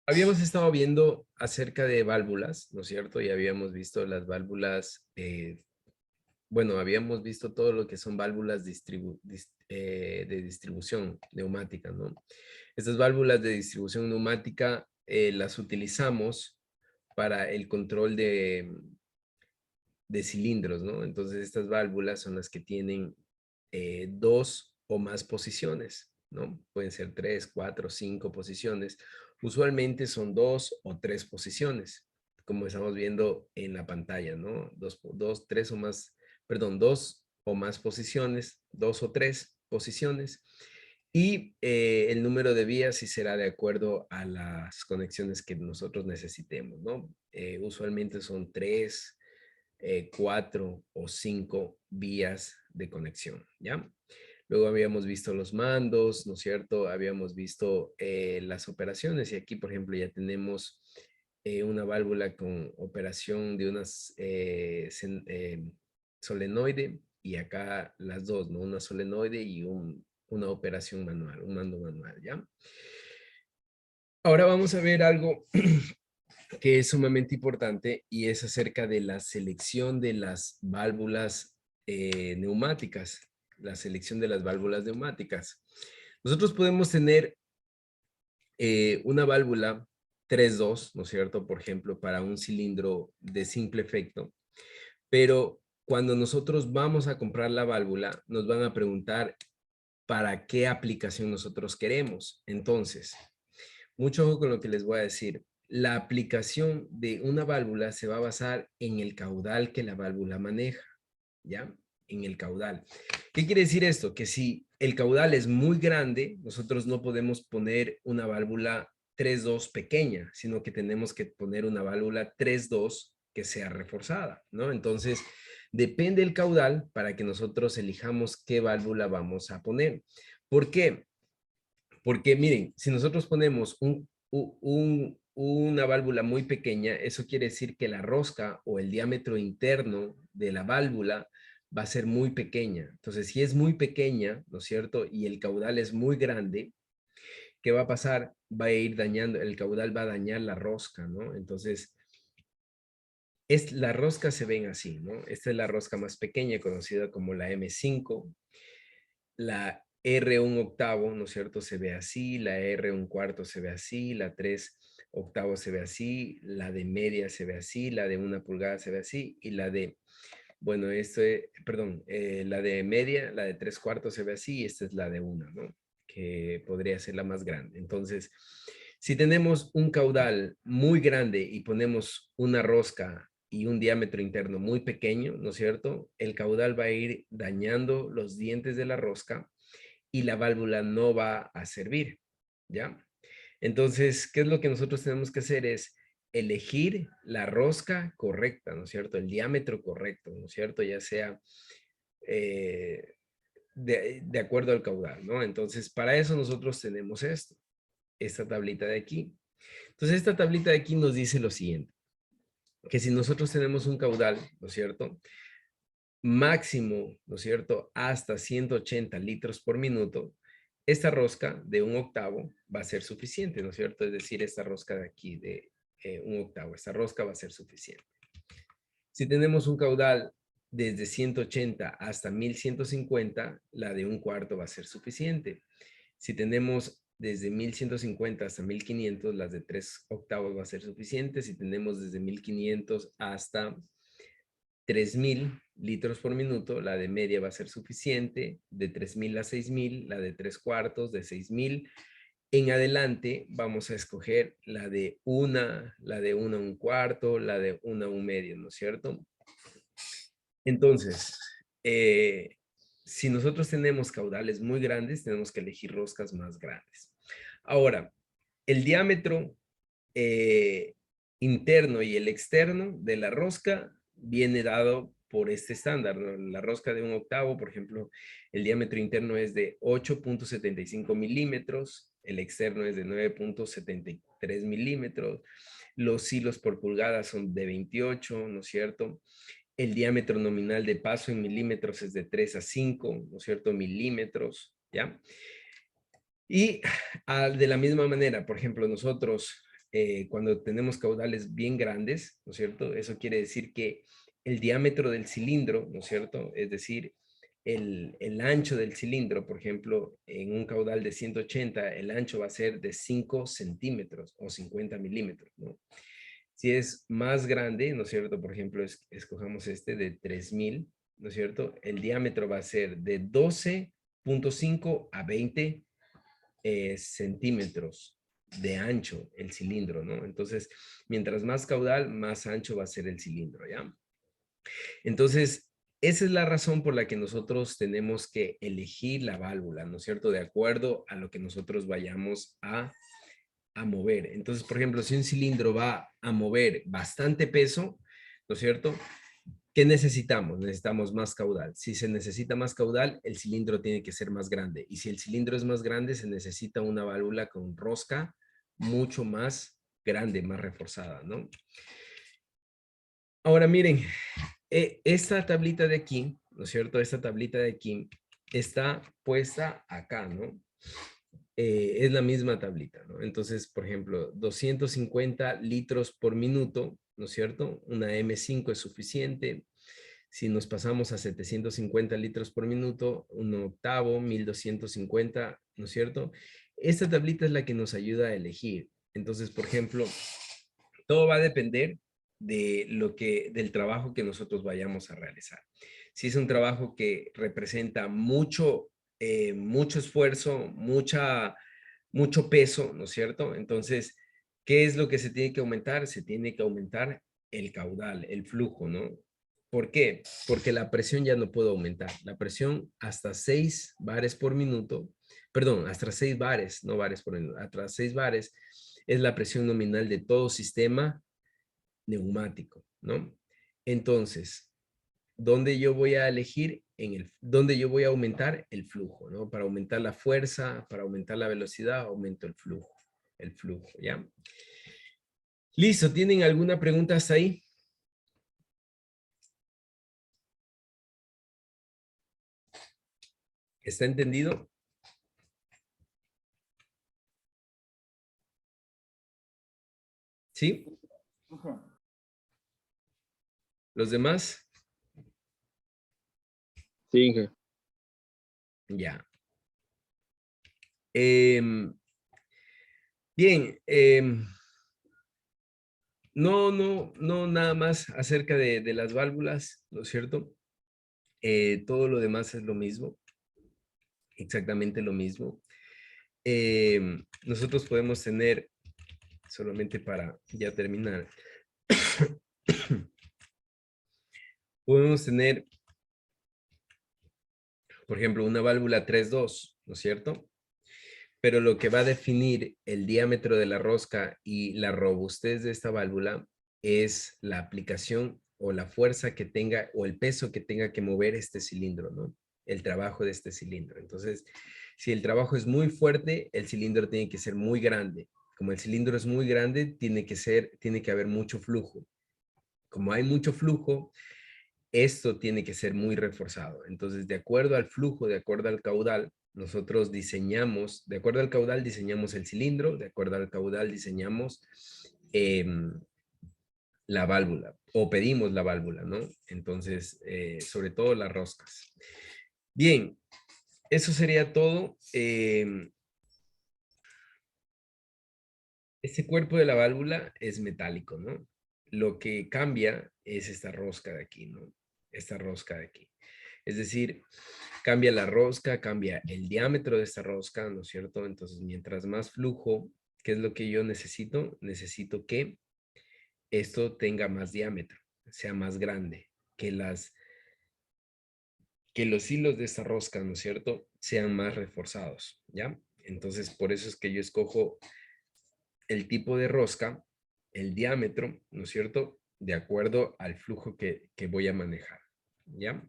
Habíamos estado viendo acerca de válvulas, ¿no es cierto? Y habíamos visto las válvulas, bueno, habíamos visto todo lo que son válvulas de distribución neumática, ¿no? Estas válvulas de distribución neumática las utilizamos para el control de cilindros, ¿no? Entonces estas válvulas son las que tienen dos o más posiciones, ¿no? Pueden ser tres, cuatro, cinco posiciones. Usualmente son dos o tres posiciones, como estamos viendo en la pantalla, ¿no? Tres o más, perdón, dos o más posiciones, dos o tres posiciones. Y el número de vías sí será de acuerdo a las conexiones que nosotros necesitemos, ¿no? Usualmente son tres, cuatro o cinco vías de conexión, ¿ya? Luego habíamos visto los mandos, ¿no es cierto? Habíamos visto las operaciones y aquí, por ejemplo, ya tenemos una válvula con operación de unas solenoide y acá las dos, ¿no? Una solenoide y una operación manual, un mando manual, ¿ya? Ahora vamos a ver algo que es sumamente importante y es acerca de la selección de las válvulas neumáticas, la selección de las válvulas neumáticas. Nosotros podemos tener una válvula 3-2, ¿no es cierto? Por ejemplo, para un cilindro de simple efecto, pero cuando nosotros vamos a comprar la válvula, nos van a preguntar para qué aplicación nosotros queremos. Entonces, mucho ojo con lo que les voy a decir. La aplicación de una válvula se va a basar en el caudal que la válvula maneja, ¿ya? En el caudal. ¿Qué quiere decir esto? Que si el caudal es muy grande, nosotros no podemos poner una válvula 3-2 pequeña, sino que tenemos que poner una válvula 3-2 que sea reforzada, ¿no? Entonces, depende el caudal para que nosotros elijamos qué válvula vamos a poner. ¿Por qué? Porque miren, si nosotros ponemos una válvula muy pequeña, eso quiere decir que la rosca o el diámetro interno de la válvula va a ser muy pequeña. Entonces, si es muy pequeña, ¿no es cierto? Y el caudal es muy grande, ¿qué va a pasar? Va a ir dañando, el caudal va a dañar la rosca, ¿no? Entonces, las roscas se ven así, ¿no? Esta es la rosca más pequeña, conocida como la M5. La R1 octavo, ¿no es cierto? Se ve así, la R1 cuarto se ve así, la 3 octavo se ve así, la de media se ve así, la de 1 pulgada se ve así, y la de, bueno, perdón, la de media, la de 3 cuartos se ve así, y esta es la de 1, ¿no? Que podría ser la más grande. Entonces, si tenemos un caudal muy grande y ponemos una rosca y un diámetro interno muy pequeño, ¿no es cierto? El caudal va a ir dañando los dientes de la rosca y la válvula no va a servir, ¿ya? Entonces, ¿qué es lo que nosotros tenemos que hacer? Es elegir la rosca correcta, ¿no es cierto? El diámetro correcto, ¿no es cierto? Ya sea eh, de acuerdo al caudal, ¿no? Entonces, para eso nosotros tenemos esta tablita de aquí. Entonces, esta tablita de aquí nos dice lo siguiente, que si nosotros tenemos un caudal, ¿no es cierto? Máximo, ¿no es cierto? Hasta 180 litros por minuto, esta rosca de 1 octavo va a ser suficiente, ¿no es cierto? Es decir, esta rosca de aquí de 1 octavo, esta rosca va a ser suficiente. Si tenemos un caudal desde 180 hasta 1150, la de 1 cuarto va a ser suficiente. Si tenemos desde 1150 hasta 1500, las de 3 octavos va a ser suficiente. Si tenemos desde 1500 hasta 3000 litros por minuto, la de media va a ser suficiente. De 3000 a 6000, la de 3 cuartos, de 6000 en adelante vamos a escoger la de una a 1 cuarto, la de una a 1 medio, ¿no es cierto? Entonces, si nosotros tenemos caudales muy grandes, tenemos que elegir roscas más grandes. Ahora, el diámetro eh, interno y el externo de la rosca viene dado por este estándar, ¿no? La rosca de 1 octavo, por ejemplo, el diámetro interno es de 8.75 milímetros, el externo es de 9.73 milímetros, los hilos por pulgada son de 28, ¿no es cierto? El diámetro nominal de paso en milímetros es de 3 a 5, ¿no es cierto? Milímetros, ¿ya? Y de la misma manera, por ejemplo, nosotros cuando tenemos caudales bien grandes, ¿no es cierto? Eso quiere decir que el diámetro del cilindro, ¿no es cierto? Es decir, el ancho del cilindro, por ejemplo, en un caudal de 180, el ancho va a ser de 5 centímetros o 50 milímetros, ¿no? Si es más grande, ¿no es cierto? Por ejemplo, escojamos este de 3000, ¿no es cierto? El diámetro va a ser de 12.5 a 20 centímetros de ancho el cilindro, ¿no? Entonces, mientras más caudal, más ancho va a ser el cilindro, ¿ya? Entonces, esa es la razón por la que nosotros tenemos que elegir la válvula, ¿no es cierto? De acuerdo a lo que nosotros vayamos a mover. Entonces, por ejemplo, si un cilindro va a mover bastante peso, ¿no es cierto? ¿Qué necesitamos? Necesitamos más caudal. Si se necesita más caudal, el cilindro tiene que ser más grande. Y si el cilindro es más grande, se necesita una válvula con rosca mucho más grande, más reforzada, ¿no? Ahora miren, esta tablita de aquí, ¿no es cierto? Esta tablita de aquí está puesta acá, ¿no? Es la misma tablita, ¿no? Entonces, por ejemplo, 250 litros por minuto, ¿no es cierto? Una M5 es suficiente. Si nos pasamos a 750 litros por minuto, un octavo, 1250, ¿no es cierto? Esta tablita es la que nos ayuda a elegir. Entonces, por ejemplo, todo va a depender del trabajo que nosotros vayamos a realizar. Si es un trabajo que representa mucho esfuerzo, mucho peso, ¿no es cierto? Entonces, ¿qué es lo que se tiene que aumentar? Se tiene que aumentar el caudal, el flujo, ¿no? ¿Por qué? Porque la presión ya no puede aumentar. La presión hasta 6 bares por minuto, perdón, hasta 6 bares, no bares por minuto, hasta 6 bares es la presión nominal de todo sistema neumático, ¿no? Entonces, ¿dónde yo voy a elegir? Donde yo voy a aumentar el flujo, ¿no? Para aumentar la fuerza, para aumentar la velocidad, aumento el flujo, ¿ya? Listo, ¿tienen alguna pregunta hasta ahí? ¿Está entendido? ¿Sí? ¿Los demás? Sí, Inge. Ya. Bien, no, nada más acerca de las válvulas, ¿no es cierto? Todo lo demás es lo mismo, exactamente lo mismo. Nosotros podemos tener, solamente para ya terminar, podemos tener, por ejemplo, una válvula 3-2, ¿no es cierto? Pero lo que va a definir el diámetro de la rosca y la robustez de esta válvula es la aplicación o la fuerza que tenga o el peso que tenga que mover este cilindro, ¿no? El trabajo de este cilindro. Entonces, si el trabajo es muy fuerte, el cilindro tiene que ser muy grande. Como el cilindro es muy grande, tiene que haber mucho flujo. Como hay mucho flujo, esto tiene que ser muy reforzado. Entonces, de acuerdo al flujo, de acuerdo al caudal, nosotros diseñamos, de acuerdo al caudal, diseñamos el cilindro, de acuerdo al caudal, diseñamos la válvula o pedimos la válvula, ¿no? Entonces, sobre todo las roscas. Bien, eso sería todo. Este cuerpo de la válvula es metálico, ¿no? Lo que cambia es esta rosca de aquí, ¿no? Esta rosca de aquí. Es decir, cambia la rosca, cambia el diámetro de esta rosca, ¿no es cierto? Entonces, mientras más flujo, ¿qué es lo que yo necesito? Necesito que esto tenga más diámetro, sea más grande, que los hilos de esta rosca, ¿no es cierto? Sean más reforzados, ¿ya? Entonces, por eso es que yo escojo el tipo de rosca, el diámetro, ¿no es cierto? De acuerdo al flujo que voy a manejar, ¿ya?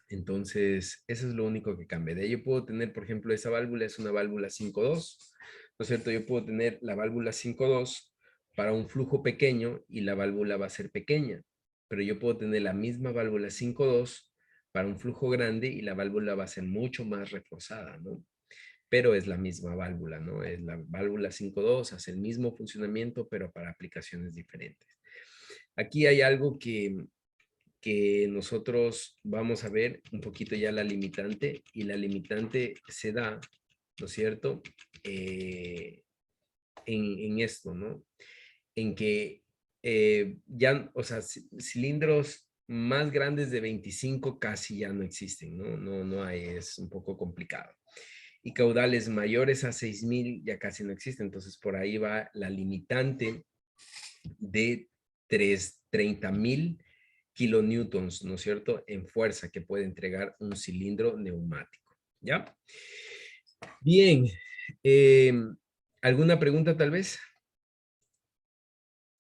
Entonces, eso es lo único que cambia. De ahí yo puedo tener, por ejemplo, esa válvula es una válvula 5.2, ¿no es cierto? Yo puedo tener la válvula 5.2 para un flujo pequeño y la válvula va a ser pequeña, pero yo puedo tener la misma válvula 5.2 para un flujo grande y la válvula va a ser mucho más reforzada, ¿no? pero es la misma válvula, ¿no? Es la válvula 5.2, hace el mismo funcionamiento, pero para aplicaciones diferentes. Aquí hay algo que nosotros vamos a ver un poquito ya la limitante, y la limitante se da, ¿no es cierto? En esto, ¿no? En que ya, o sea, cilindros más grandes de 25 casi ya no existen, ¿no? No hay, es un poco complicado. Y caudales mayores a 6.000 ya casi no existen, entonces por ahí va la limitante de 30.000 kilonewtons, ¿no es cierto?, en fuerza que puede entregar un cilindro neumático, ¿ya? Bien, ¿alguna pregunta tal vez?